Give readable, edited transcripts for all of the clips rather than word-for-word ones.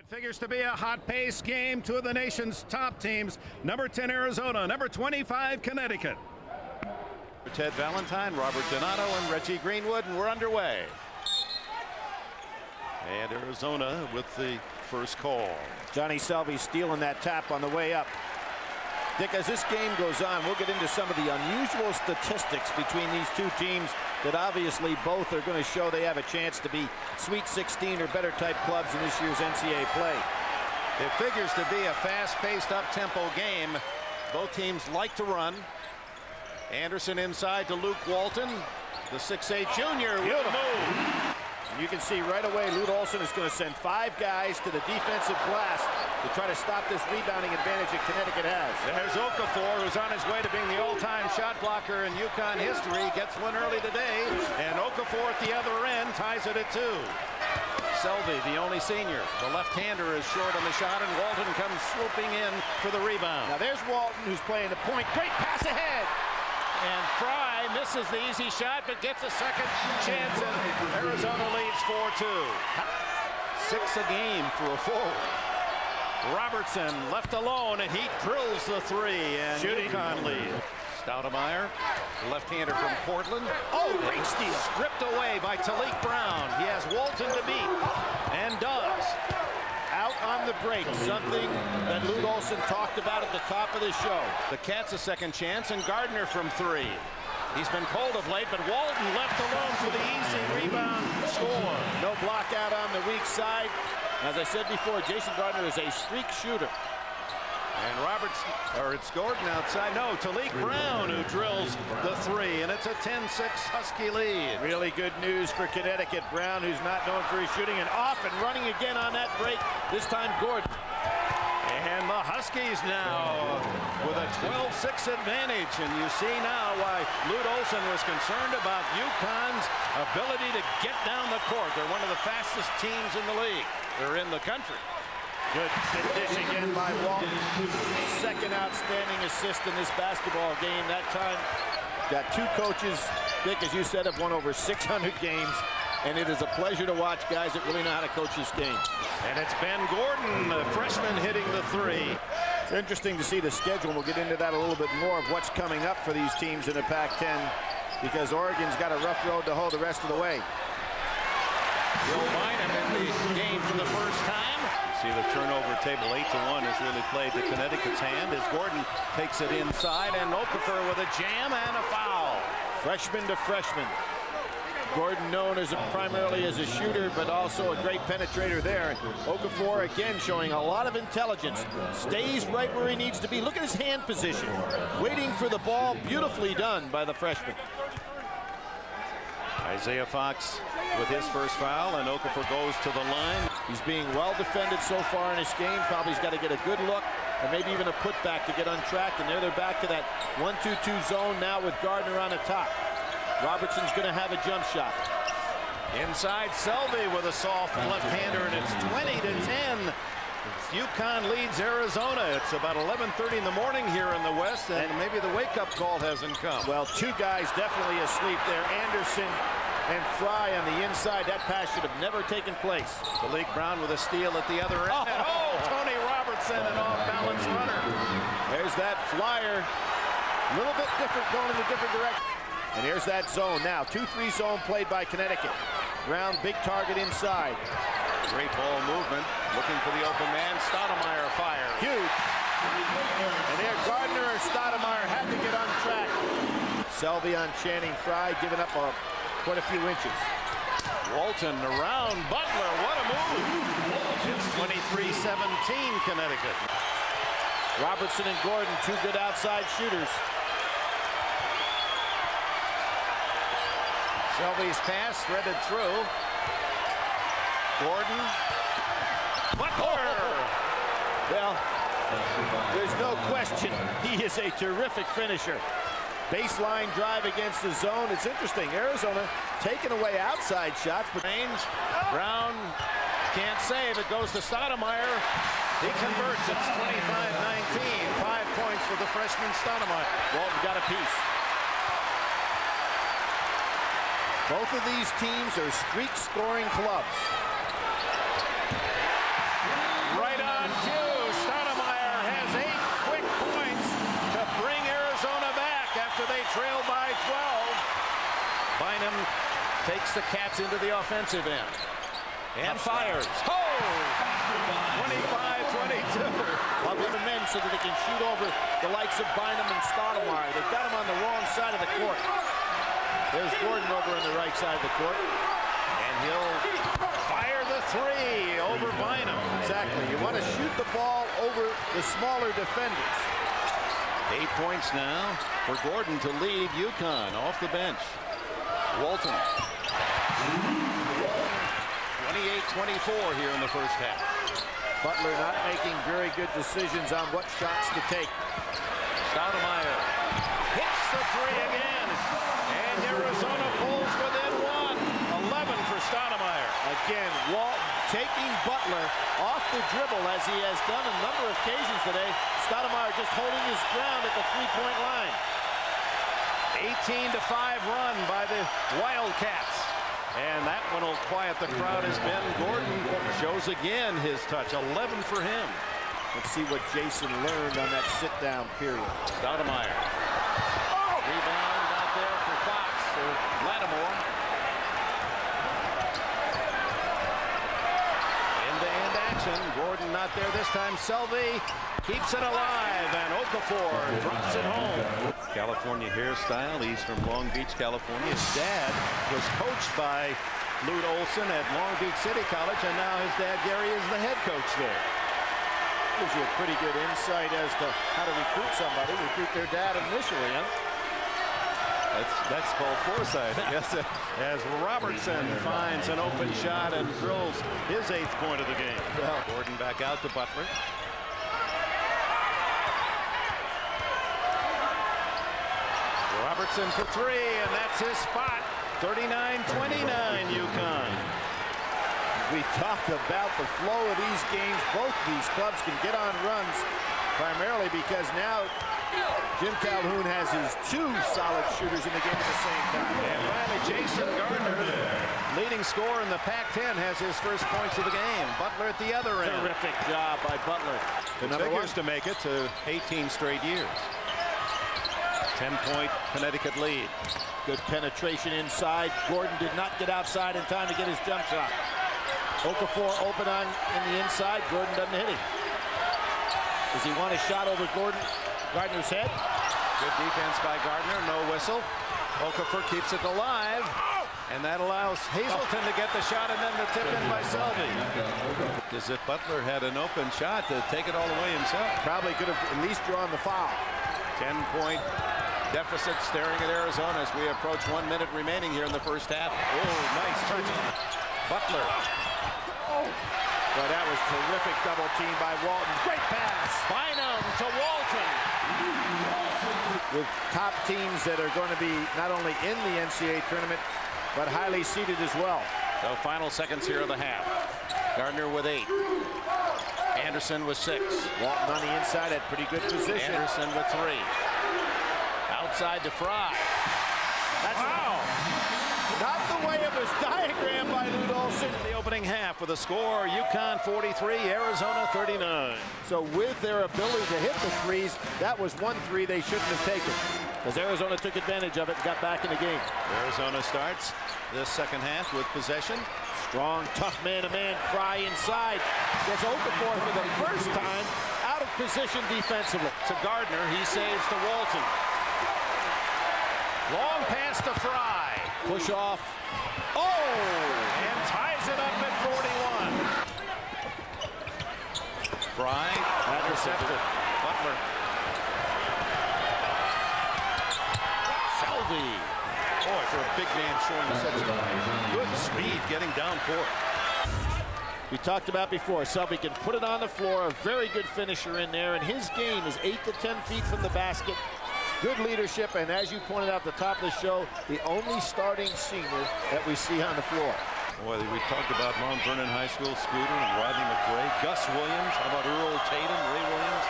Figures to be a hot-paced game. Two of the nation's top teams. Number 10 Arizona, number 25 Connecticut. Ted Valentine, Robert Donato, and Reggie Greenwood, and we're underway. And Arizona with the first call. Johnny Selvie stealing that tap on the way up. Dick, as this game goes on, we'll get into some of the unusual statistics between these two teams that obviously both are going to show they have a chance to be Sweet 16 or better type clubs in this year's NCAA play. It figures to be a fast-paced, up-tempo game. Both teams like to run. Anderson inside to Luke Walton, the 6'8 junior. Beautiful move. You can see right away Lute Olson is going to send 5 guys to the defensive glass to try to stop this rebounding advantage that Connecticut has. There's Okafor, who's on his way to being the all-time shot blocker in UConn history. Gets one early today, and Okafor at the other end ties it at 2. Selvie, the only senior. The left-hander is short on the shot, and Walton comes swooping in for the rebound. Now there's Walton, who's playing the point. Great pass ahead. And Fry misses the easy shot, but gets a second chance, and Arizona leads 4-2. 6 a game for a forward. Robertson left alone, and he drills the 3, and UConn lead. Stoudemire, left-hander from Portland. Oh, great steal. Stripped away by Taliek Brown. He has Walton to beat, and does. Out on the break, something that Lute Olson talked about at the top of the show. The Cats a second chance, and Gardner from 3. He's been cold of late, but Walton left alone for the easy rebound score. No block out on the weak side. As I said before, Jason Gardner is a streak shooter. And Robertson, or it's Gordon outside. No, Taliek Brown who drills the 3, and it's a 10-6 Husky lead. Really good news for Connecticut. Brown, who's not known for his shooting, and off and running again on that break. This time Gordon. And the Huskies now with a 12-6 advantage. And you see now why Lute Olson was concerned about UConn's ability to get down the court. They're one of the fastest teams in the league. They're in the country. Good dish again by Walton. Second outstanding assist in this basketball game. That time, got 2 coaches, Dick, as you said, have won over 600 games. And it is a pleasure to watch guys that really know how to coach this game. And it's Ben Gordon, the freshman, hitting the 3. It's interesting to see the schedule. We'll get into that a little bit more of what's coming up for these teams in the Pac-10, because Oregon's got a rough road to hoe the rest of the way. Bill Bynum in the game for the first time. See the turnover table 8-1 has really played to Connecticut's hand as Gordon takes it inside, and Okafor with a jam and a foul. Freshman to freshman. Gordon known as primarily as a shooter, but also a great penetrator there. Okafor again showing a lot of intelligence. Stays right where he needs to be. Look at his hand position. Waiting for the ball. Beautifully done by the freshman. Isaiah Fox with his first foul, and Okafor goes to the line. He's being well defended so far in this game. Probably has got to get a good look, or maybe even a putback to get untracked. And there they're back to that 1-2-2 zone now with Gardner on the top. Robertson's going to have a jump shot. Inside Selvie with a soft left-hander, and it's 20-10. UConn leads Arizona. It's about 11:30 in the morning here in the West, and maybe the wake-up call hasn't come. Well, 2 guys definitely asleep there. Anderson and Fry on the inside. That pass should have never taken place. Taliek Brown with a steal at the other end. Oh, Tony Robertson, an off-balance runner. There's that flyer. A little bit different, going in a different direction. And here's that zone now. 2-3 zone played by Connecticut. Brown, big target inside. Great ball movement. Looking for the open man. Stoudemire fires. Huge. And there, Gardner or Stoudemire had to get untracked. Selvie on Channing Frye, giving up quite a few inches. Walton around Butler. What a move. It's 23-17 Connecticut. Robertson and Gordon, 2 good outside shooters. Selvie's pass threaded through. Gordon. Butler! Well, there's no question he is a terrific finisher. Baseline drive against the zone. It's interesting. Arizona taking away outside shots. But range. Brown can't save. It goes to Stoudemire. He converts. It's 25-19. 5 points for the freshman Stoudemire. Walton got a piece. Both of these teams are streak-scoring clubs. takes the Cats into the offensive end. And fires. Oh! 25-22. Up with the men so that they can shoot over the likes of Bynum and Stoudemire. They've got him on the wrong side of the court. There's Gordon over on the right side of the court. And he'll fire the three over Bynum. Exactly. You want to shoot the ball over the smaller defenders. 8 points now for Gordon to lead UConn off the bench. Walton. 28-24 here in the first half. Butler not making very good decisions on what shots to take. Stoudemire hits the three again. And Arizona pulls within one. 11 for Stoudemire. Again, Walton taking Butler off the dribble as he has done a number of occasions today. Stoudemire just holding his ground at the three-point line. 18-5 run by the Wildcats. And that one will quiet the crowd as Ben Gordon shows again his touch. 11 for him. Let's see what Jason learned on that sit-down period. Stoudemire. Rebound out there for Fox, or Lattimore. End-to-end action. Gordon not there this time. Selvie keeps it alive, and Okafor drops it home. California hairstyle. He's from Long Beach, California. His dad was coached by Lute Olson at Long Beach City College, and now his dad, Gary, is the head coach there. Gives you a pretty good insight as to how to recruit somebody. Recruit their dad initially, huh? That's called foresight. Yes, as Robertson finds an open shot and drills his 8th point of the game. Well, Gordon back out to Butler. Robertson for three, and that's his spot. 39-29 UConn. We talked about the flow of these games. Both these clubs can get on runs, primarily because now Jim Calhoun has his 2 solid shooters in the game at the same time. And finally, Jason Gardner, leading scorer in the Pac-10, has his first points of the game. Butler at the other end. Terrific job by Butler. Figures to make it to 18 straight years. 10-point Connecticut lead. Good penetration inside. Gordon did not get outside in time to get his jump shot. Okafor open on in the inside. Gordon doesn't hit him. Does he want a shot over Gardner's head? Good defense by Gardner. No whistle. Okafor keeps it alive. And that allows Hazelton to get the shot and then the tip in by Selvie. As if Butler had an open shot to take it all away himself. Probably could have at least drawn the foul. 10-point deficit staring at Arizona as we approach 1 minute remaining here in the first half. Oh, nice touch. Butler. Well, that was terrific double team by Walton. Great pass. Bynum to Walton. With top teams that are going to be not only in the NCAA tournament, but highly seeded as well. So final seconds here of the half. Gardner with 8. Anderson with 6. Walton on the inside had pretty good position. Anderson with 3. Outside to Fry. That's wow. Not the way it was diagrammed by Lute Olson. The opening half with a score, UConn 43, Arizona 39. So with their ability to hit the threes, that was 1 3 they shouldn't have taken. Because Arizona took advantage of it and got back in the game. Arizona starts this second half with possession. Strong, tough man-to-man. Fry inside. Gets Okafor for the first time out of position defensively. To Gardner, he saves to Walton. Long pass to Fry. Push off. Oh! And ties it up at 41. Fry intercepted. Butler. Selvie. Boy, for a big man showing such good speed getting down court. We talked about before, Selvie can put it on the floor, a very good finisher in there, and his game is 8 to 10 feet from the basket. Good leadership, and as you pointed out at the top of the show, the only starting senior that we see on the floor. Boy, we talked about Mount Vernon High School, Scooter and Rodney McRae, Gus Williams, how about Earl Tatum, Ray Williams?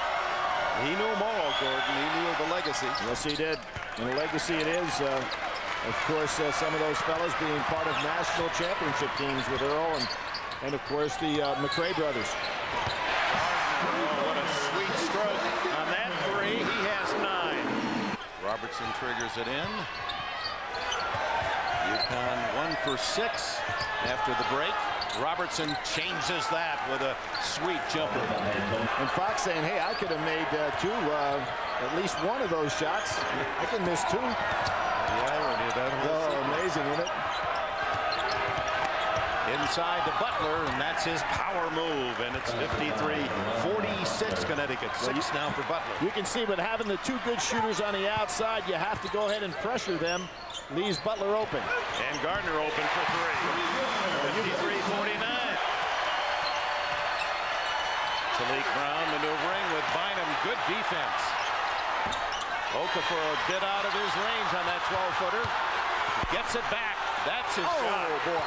He knew them all, Gordon. He knew the legacy. Yes, he did. And the legacy it is. Of course, some of those fellas being part of national championship teams with Earl and of course, the McRae brothers. Oh, what a sweet stroke on that 3. He has 9. Robertson triggers it in. UConn 1 for 6 after the break. Robertson changes that with a sweet jumper. And Fox saying, hey, I could have made at least one of those shots. I can miss 2. Oh, amazing, isn't it? Inside to Butler, and that's his power move, and it's 53-46 Connecticut. 6 now for Butler. You can see, but having the 2 good shooters on the outside, you have to go ahead and pressure them. Leaves Butler open. And Gardner open for 3. 53-49. Taliek Brown maneuvering with Bynum. Good defense. Okafor a bit out of his range on that 12-footer. Gets it back. That's his shot. Oh, boy.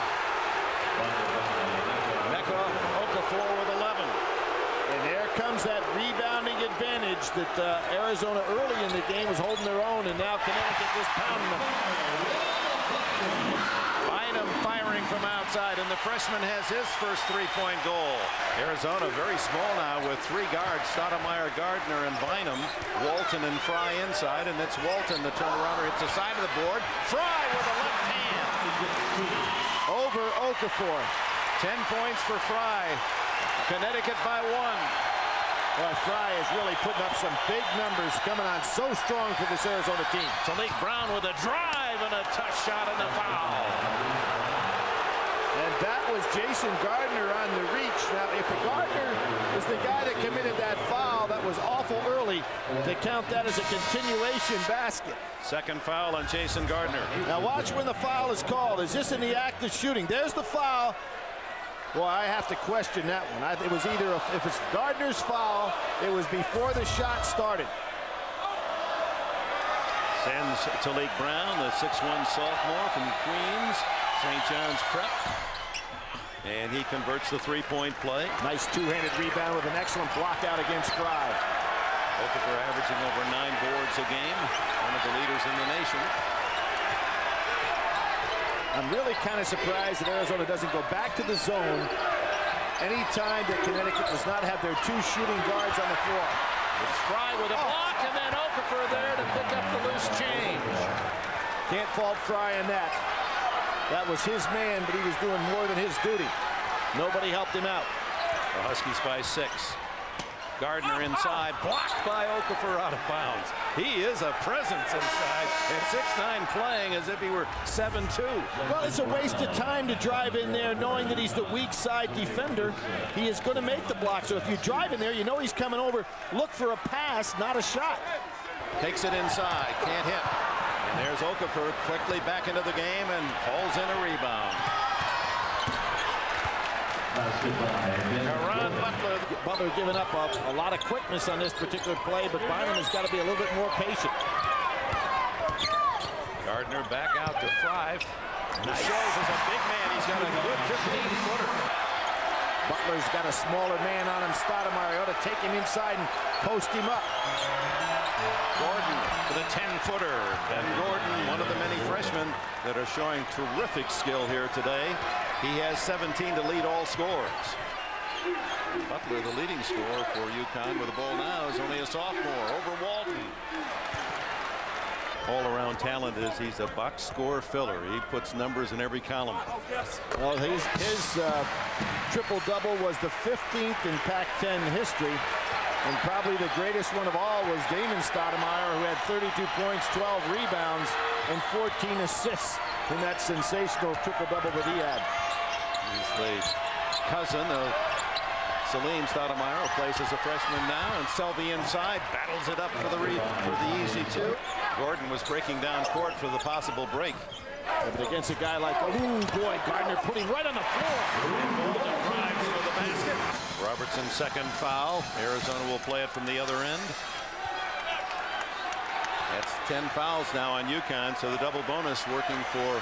Emeka Okafor with 11. And there comes that rebounding advantage that Arizona early in the game was holding their own, and now Connecticut just pounding them. Bynum firing from outside, and the freshman has his first 3-point goal. Arizona very small now with 3 guards, Stoudemire, Gardner, and Bynum. Walton and Fry inside, and it's Walton, the turnarounder, hits the side of the board. Fry with a left hand. Over Okafor. 10 points for Fry. Connecticut by 1. Well, Fry is really putting up some big numbers, coming on so strong for this Arizona team. Taliek Brown with a drive and a tough shot and a foul. And that was Jason Gardner on the reach. Now, if Gardner was the guy that committed that foul, that was awful early to count that as a continuation basket. Second foul on Jason Gardner. Now watch when the foul is called. Is this in the act of shooting? There's the foul. Boy, I have to question that one. It was either, if it's Gardner's foul, it was before the shot started. Sends Taliek Brown, the 6'1 sophomore from Queens, St. John's Prep. And he converts the 3-point play. Nice 2-handed rebound with an excellent block out against Fry. Okafor averaging over 9 boards a game, one of the leaders in the nation. I'm really kind of surprised that Arizona doesn't go back to the zone anytime that Connecticut does not have their 2 shooting guards on the floor. It's Fry with a block, and then Okafor there to pick up the loose change. Can't fault Fry in that. That was his man, but he was doing more than his duty. Nobody helped him out. The Huskies by 6. Gardner inside, blocked by Okafor out of bounds. He is a presence inside, and 6'9" playing as if he were 7'2". Well, it's a waste of time to drive in there knowing that he's the weak side defender. He is going to make the block, so if you drive in there, you know he's coming over. Look for a pass, not a shot. Takes it inside, can't hit. And there's Okafor quickly back into the game and hauls in a rebound. Caron Butler. Butler giving up a lot of quickness on this particular play, but Bynum has got to be a little bit more patient. Gardner back out to Fry. Nice. He shows as a big man. He's got a good 15-footer. Butler's got a smaller man on him. Stoudemire ought to take him inside and post him up. Gordon for the 10-footer. Ben Gordon, one of the many freshmen that are showing terrific skill here today. He has 17 to lead all scores. Butler, the leading scorer for UConn with the ball now, is only a sophomore over Walton. All-around talent is he's a box score filler. He puts numbers in every column. Well, his triple-double was the 15th in Pac-10 history. And probably the greatest one of all was Damon Stoudemire, who had 32 points, 12 rebounds, and 14 assists in that sensational triple-double that he had. He's the cousin of Salim Stoudemire, who plays as a freshman now, and Selvie inside battles it up for the easy 2. Gordon was breaking down court for the possible break. Yeah, but against a guy like, oh boy, Gardner putting right on the floor. And Golden drives for the basket. Robertson's second foul. Arizona will play it from the other end. That's 10 fouls now on UConn, so the double bonus working for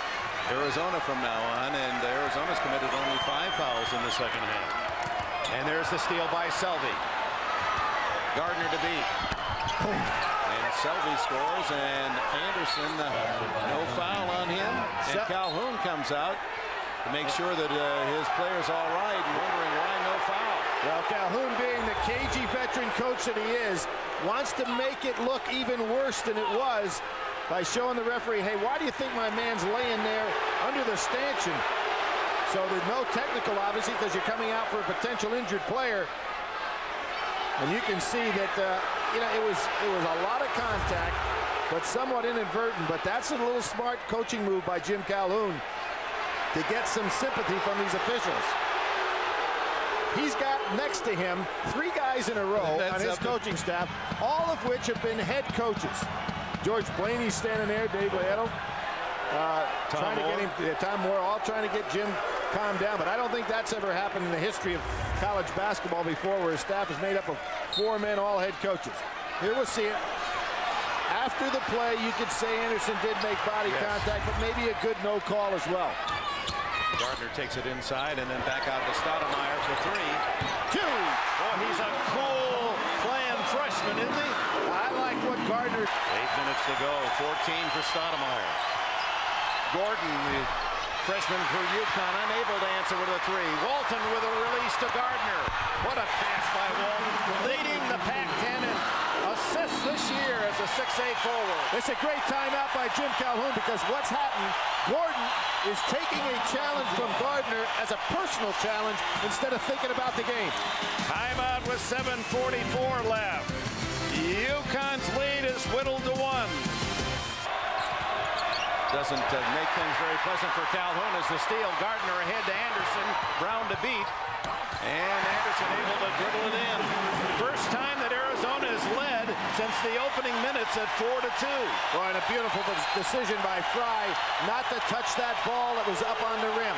Arizona from now on, and Arizona's committed only 5 fouls in the second half. And there's the steal by Selvie. Gardner to beat. And Selvie scores, and Anderson, no foul on him. And Calhoun comes out to make sure that his player's all right, and wondering why no foul. Well, Calhoun, being the cagey veteran coach that he is, wants to make it look even worse than it was. by showing the referee, hey, why do you think my man's laying there under the stanchion? So there's no technical, obviously, because you're coming out for a potential injured player. And you can see that, you know, it was a lot of contact, but somewhat inadvertent. But that's a little smart coaching move by Jim Calhoun to get some sympathy from these officials. He's got next to him 3 guys in a row on his coaching staff, all of which have been head coaches. George Blaney's standing there, Dave Leto, trying to get him, Tom Moore, all trying to get Jim calmed down. But I don't think that's ever happened in the history of college basketball before, where a staff is made up of 4 men, all head coaches. Here we'll see it. After the play, you could say Anderson did make body contact, but maybe a good no call as well. Gardner takes it inside and then back out to Stoudemire for 3. 2. Boy, he's a cool playing freshman, isn't he? I like what Gardner. 8 minutes to go. 14 for Stoudemire. Gordon, the freshman for UConn, unable to answer with a 3. Walton with a release to Gardner. What a pass by Walton, leading the Pac-10 in assists this year as a 6'8" forward. It's a great timeout by Jim Calhoun, because what's happened, Gordon is taking a challenge from Gardner as a personal challenge instead of thinking about the game. Timeout with 7:44 left. UConn's lead is whittled to 1. Doesn't make things very pleasant for Calhoun as the steal. Gardner ahead to Anderson. Brown to beat. And Anderson able to dribble it in. First time that Arizona has led since the opening minutes at 4-2. Well, and a beautiful decision by Fry not to touch that ball that was up on the rim.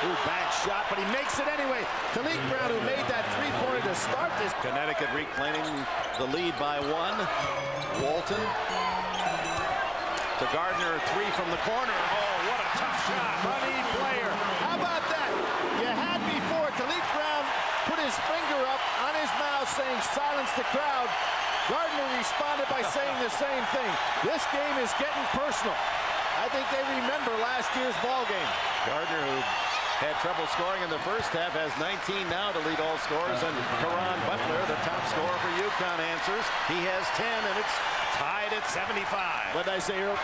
Ooh, bad shot, but he makes it anyway. Taliek Brown, who made that 3-pointer to start this. Connecticut reclaiming the lead by 1. Walton to Gardner, 3 from the corner. Oh, what a tough shot. Money player. How about that? You had before Taliek Brown put his finger up on his mouth saying silence the crowd. Gardner responded by saying the same thing. This game is getting personal. I think they remember last year's ball game. Gardner, who had trouble scoring in the first half, has 19 now to lead all scorers, and Caron Butler, the top scorer for UConn, answers. He has 10, and it's tied at 75. What did I say earlier?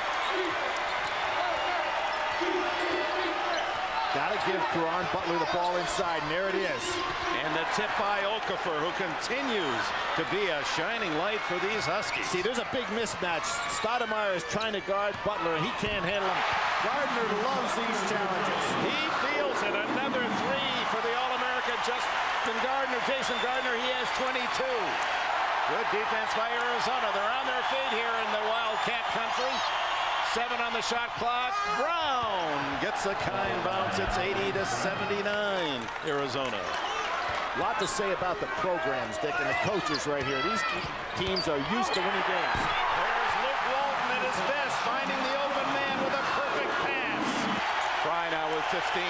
Got to give Caron Butler the ball inside, and there it is. And the tip by Okafor, who continues to be a shining light for these Huskies. See, there's a big mismatch. Stoudemire is trying to guard Butler, and he can't handle him. Gardner loves these challenges. He feels it. Another 3 for the All-American Justin Gardner. Jason Gardner, he has 22. Good defense by Arizona. They're on their feet here in the Wildcat country. 7 on the shot clock. Brown gets a kind bounce. It's 80-79, Arizona. A lot to say about the programs, Dick, and the coaches right here. These teams are used to winning games. There's Luke Walton at his best, finding the open man with a perfect pass. Fry now with 15.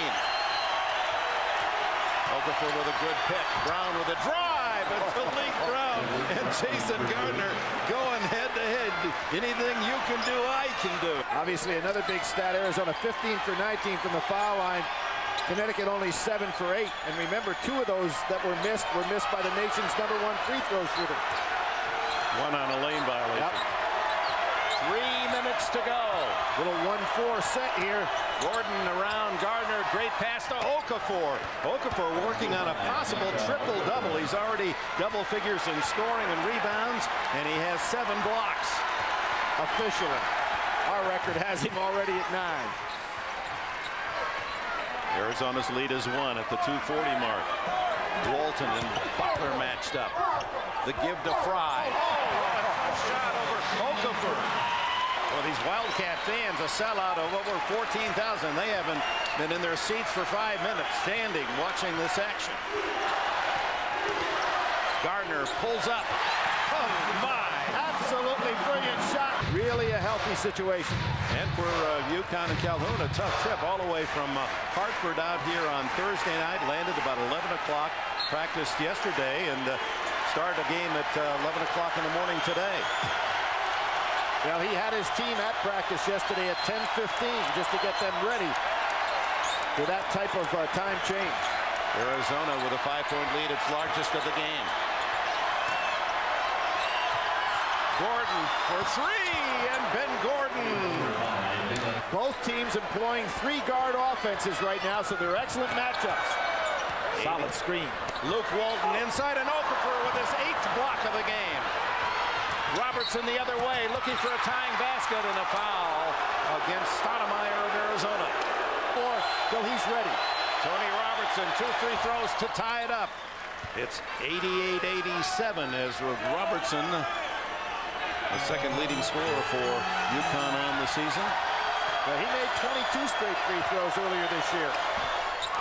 Okafor with a good pick. Brown with a drive. And Taliek Brown and Jason Gardner going head-to-head. Anything you can do, I can do. Obviously, another big stat. Arizona 15 for 19 from the foul line. Connecticut only 7 for 8. And remember, 2 of those that were missed by the nation's #1 free throw shooter. 1 on a lane violation. Yep. 3 minutes to go. Little 1-4 set here. Gordon around Gardner. Great pass to Okafor. Okafor working on a possible triple-double. He's already double figures in scoring and rebounds, and he has 7 blocks. Officially, our record has him already at 9. Arizona's lead is 1 at the 2:40 mark. Walton and Butler matched up. The give to Fry. Oh, what a tough shot over Okafor. Well, these Wildcat fans, a sellout of over 14,000. They haven't been in their seats for 5 minutes, standing, watching this action. Gardner pulls up. Oh, my. Absolutely brilliant shot. Really a healthy situation. And for UConn and Calhoun, a tough trip all the way from Hartford out here on Thursday night. Landed about 11 o'clock. Practiced yesterday and started a game at 11 o'clock in the morning today. Well, he had his team at practice yesterday at 10:15 just to get them ready for that type of time change. Arizona with a 5-point lead, its largest of the game. Gordon for three, and Ben Gordon. Both teams employing three-guard offenses right now, so they're excellent matchups. Solid screen. Luke Walton inside, and Okafor with his 8th block of the game. Robertson the other way, looking for a tying basket, and a foul against Stoudemire of Arizona. So he's ready. Tony Robertson, 2 free throws to tie it up. It's 88-87 as Robertson, the second leading scorer for UConn on the season. Well, he made 22 straight free throws earlier this year.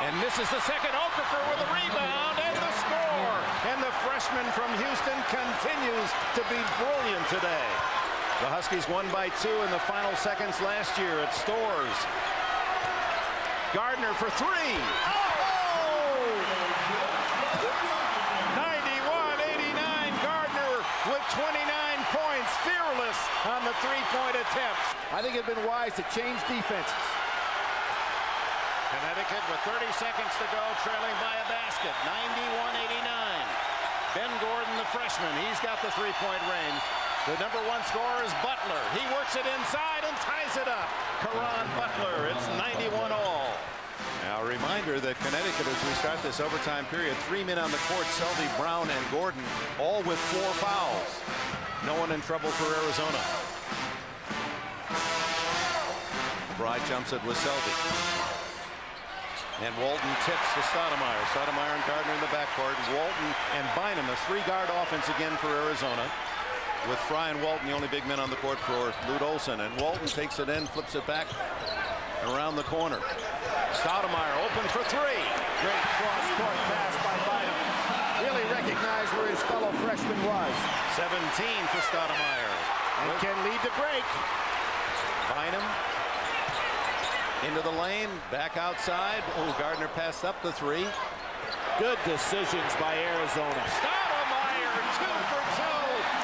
And misses the second. Okafor with a rebound and the score. And the freshman from Houston continues to be brilliant today. The Huskies won by 2 in the final seconds last year at Stores. Gardner for 3. Oh! 91-89. Gardner with 29 points. Fearless on the three-point attempts. I think it'd been wise to change defenses. Connecticut with 30 seconds to go, trailing by a basket. 91-89. Ben Gordon, the freshman, he's got the three-point range. The #1 scorer is Butler. He works it inside and ties it up. Caron Butler, it's 91-all. Now a reminder that Connecticut, as we start this overtime period, 3 men on the court, Selvie, Brown, and Gordon, all with 4 fouls. No one in trouble for Arizona. Fry jumps it with Selvie. And Walton tips to Stoudemire. Stoudemire and Gardner in the backcourt. Walton and Bynum, a 3-guard offense again for Arizona. With Fry and Walton, the only big men on the court for Lute Olson. And Walton takes it in, flips it back around the corner. Stoudemire open for 3. Great cross-court pass by Bynum. Really recognized where his fellow freshman was. 17 for Stoudemire. And can lead to break. Bynum into the lane, back outside. Oh, Gardner passed up the 3. Good decisions by Arizona. Stoudemire 2 for 2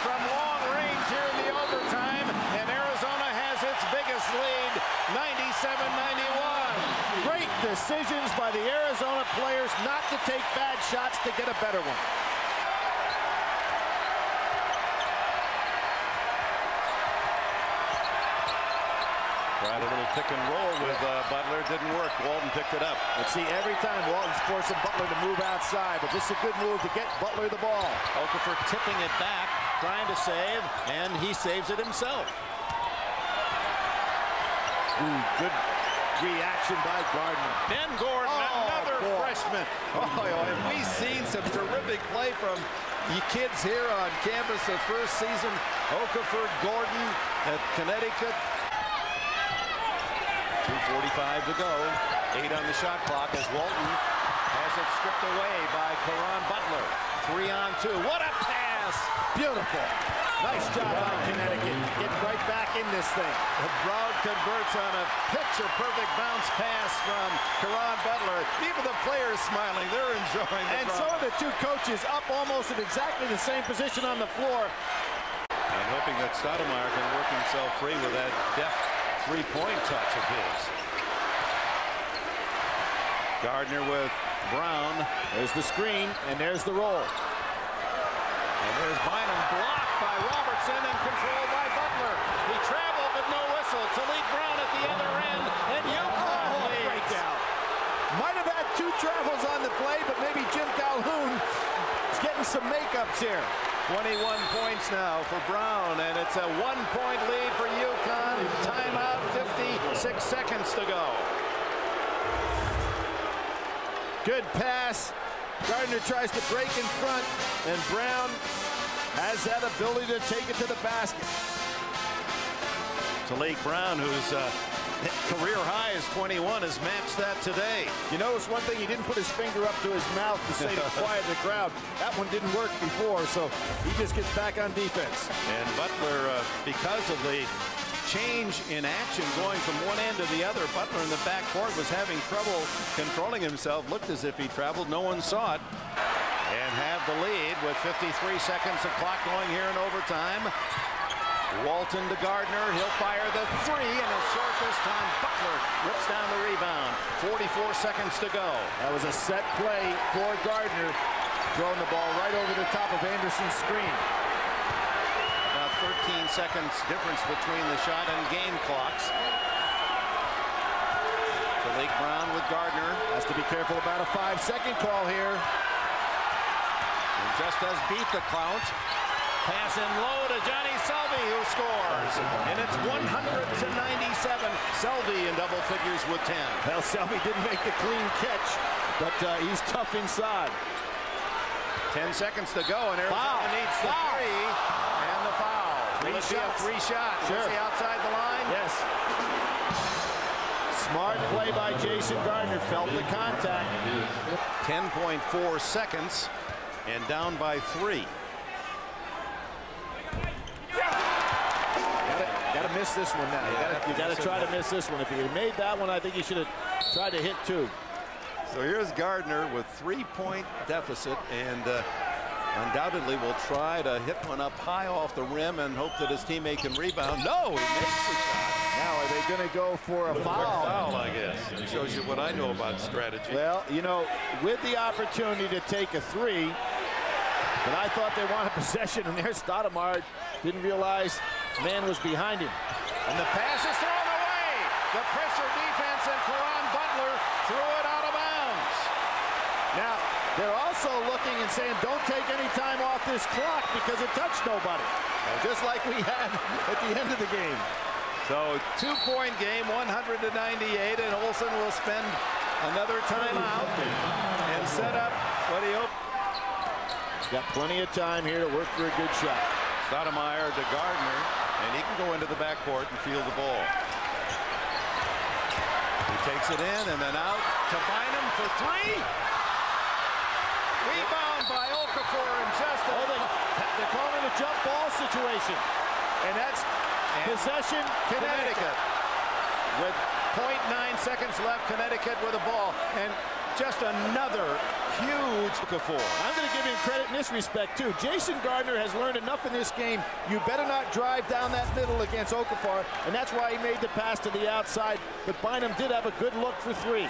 from long range here in the overtime, and Arizona has its biggest lead, 97-91. Great decisions by the Arizona players not to take bad shots to get a better one. Tried a little pick and roll with Butler. Didn't work. Walton picked it up. But see, every time Walton's forcing Butler to move outside, but this is a good move to get Butler the ball. Okafor tipping it back, trying to save, and he saves it himself. Good reaction by Gardner. Ben Gordon, another freshman. Have we seen some terrific play from you kids here on campus the first season? Okafor, Gordon at Connecticut. 2:45 to go. 8 on the shot clock as Walton has it stripped away by Caron Butler. 3 on 2. What a pass! Beautiful. Nice job by Connecticut. Get right back in this thing. Brown converts on a picture-perfect bounce pass from Caron Butler. Even the players smiling. They're enjoying it. And so are the 2 coaches up almost in exactly the same position on the floor. And hoping that Stoudemire can work himself free with that deft three-point touch of his. Gardner with Brown. There's the screen, and there's the roll. And there's Bynum, blocked by Robertson and controlled by Butler. He traveled with no whistle. Taliek Brown at the other end, and UConn leads. Breakdown. Might have had 2 travels on the play, but maybe Jim Calhoun is getting some makeups here. 21 points now for Brown, and it's a 1-point lead for UConn. Timeout, 56 seconds to go. Good pass. Gardner tries to break in front, and Brown has that ability to take it to the basket. Taliek Brown, whose career high is 21, has matched that today. You notice one thing, he didn't put his finger up to his mouth to say to quiet the crowd. That one didn't work before, so he just gets back on defense. And Butler, because of the change in action going from one end to the other, Butler in the backcourt was having trouble controlling himself. Looked as if he traveled. No one saw it. And have the lead with 53 seconds of clock going here in overtime. Walton to Gardner. He'll fire the 3, and he'll short this time. Butler rips down the rebound. 44 seconds to go. That was a set play for Gardner. Throwing the ball right over the top of Anderson's screen. About 13 seconds difference between the shot and game clocks. Taliek Brown with Gardner. Has to be careful about a 5-second call here. And just does beat the count. Pass in low to Johnny Selvie, who scores. And it's 100-97. Selvie in double figures with 10. Well, Selvie didn't make the clean catch, but he's tough inside. 10 seconds to go, and Arizona needs the three. And the foul. Will it be a three-shot? Sure. Is he outside the line? Yes. Smart play by Jason Gardner. Felt the contact. 10.4 seconds, and down by 3. Got to miss this one now. You got to try to miss this one. If he had made that one, I think he should have tried to hit 2. So here's Gardner with 3-point deficit, and undoubtedly will try to hit one up high off the rim and hope that his teammate can rebound. No, he makes the shot. Now, are they going to go for a foul? Foul, I guess. It shows you what I know about strategy. Well, you know, with the opportunity to take a 3, but I thought they wanted possession, and there's Stoudemire. Didn't realize man was behind him. And the pass is thrown away. The pressure defense, and Caron Butler threw it out of bounds. Now, they're also looking and saying, don't take any time off this clock because it touched nobody. Just like we had at the end of the game. So 2-point game, 100-98, and Olsen will spend another timeout and set up what he hoped. Got plenty of time here to work for a good shot. Stoudemire to Gardner, and he can go into the backcourt and field the ball. He takes it in and then out to Bynum for 3. Rebound by Okafor, and just they're calling it a jump ball situation. And that's possession Connecticut. With 0.9 seconds left, Connecticut with a ball. And just another huge Okafor. I'm going to give him credit in this respect, too. Jason Gardner has learned enough in this game. You better not drive down that middle against Okafor, and that's why he made the pass to the outside. But Bynum did have a good look for 3.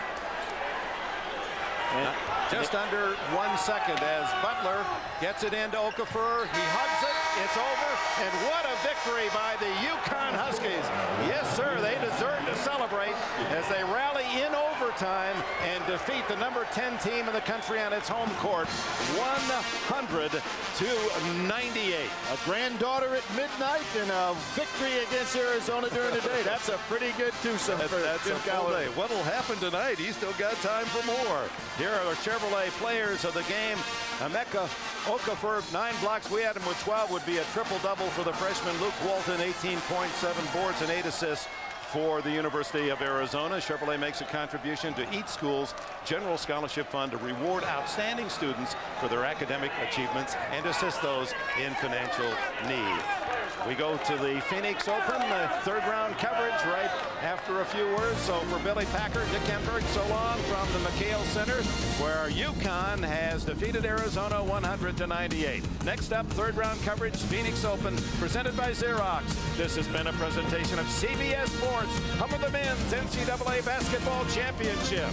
And just under 1 second as Butler gets it into Okafor. He hugs it. It's over. And what a victory by the UConn Huskies. Yes, sir, they deserve to celebrate as they rally in overtime and defeat the number 10 team in the country on its home court, 100-98. A granddaughter at midnight and a victory against Arizona during the day. That's a pretty good twosome for Jim Galloway. What will happen tonight? He's still got time for more. Here are the Chevrolet players of the game. Emeka Okafor, 9 blocks. We had him with 12. Would be a triple-double for the freshman. Luke Walton, 18.7 boards and 8 assists for the University of Arizona. Chevrolet makes a contribution to each school's general scholarship fund to reward outstanding students for their academic achievements and assist those in financial need. We go to the Phoenix Open, the 3rd round coverage right after a few words. So for Billy Packer, Dick Enberg, so long from the McHale Center, where UConn has defeated Arizona 100-98. Next up, 3rd round coverage, Phoenix Open, presented by Xerox. This has been a presentation of CBS Sports, home of the men's NCAA basketball championship.